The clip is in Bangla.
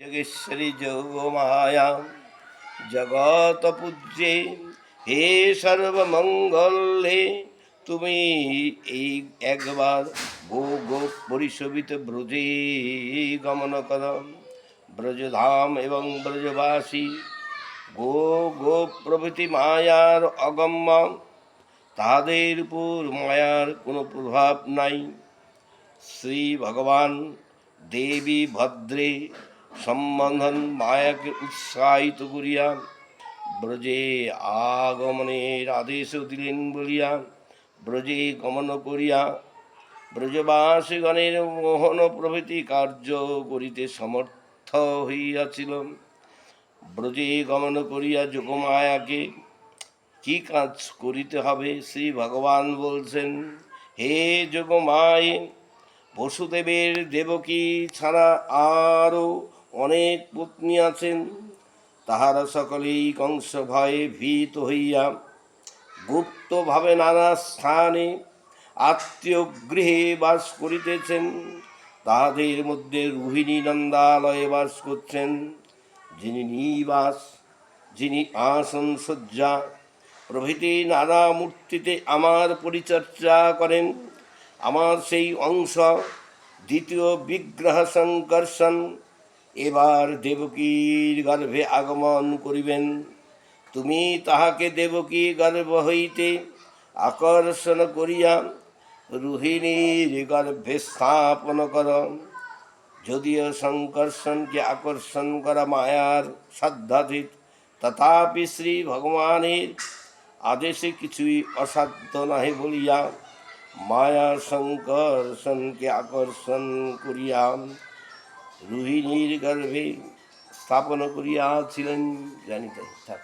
যোগেশ্বরী যোগমায়া জগত পূজ্যে হে সর্বমঙ্গলে তুমি এই একবার গো গো পরিশোভিত ব্রজে গমন কর। ব্রজধাম এবং ব্রজবাসী গো গো প্রভৃতি মায়ার অগম্য, তাদের উপর মায়ার কোনো প্রভাব নাই। শ্রী ভগবান দেবী ভদ্রে সম্বন্ধন মায়াকে উৎসাহিত করিয়া ব্রজে আগমনের আদেশ দিলেন বলিয়া ব্রজে গমন করিয়া ব্রজবাসীগণের মোহন প্রভৃতি কার্য করিতে সমর্থ হইয়াছিল। ব্রজে গমন করিয়া যোগমায়াকে কি কাজ করিতে হবে শ্রী ভগবান বলছেন, হে যোগমায়, বসুদেবের দেবকী ছাড়া আরও অনেক পত্নী আছেন। তাহারা সকলেই কংস ভয়ে ভীত হইয়া গুপ্তভাবে নানা স্থানে আত্মীয় গৃহে বাস করিতেছেন। তাহাদের মধ্যে রোহিণী নন্দালয়ে বাস করছেন, যিনি নিবাস, যিনি আসন শয্যা প্রভৃতি নানা মূর্তিতে আমার পরিচর্যা করেন। আমার সেই অংশ দ্বিতীয় বিগ্রহ সংকর্ষণ এবার দেবকীর গর্ভে আগমন করিবেন। তুমি তাহাকে দেবকী গর্ভ হইতে আকর্ষণ করিয়া রোহিণীর গর্ভে স্থাপন কর। যদিও সংকর্ষণকে আকর্ষণ করা মায়ার সাধ্যাতীত, তথাপি শ্রী ভগবানের আদেশে কিছুই অসাধ্য নহে বলিয়া মায়া সংকর্ষণকে আকর্ষণ করিয়া রোহিণীর গর্ভে স্থাপন করিয়াছিলেন। জানিতে থাক।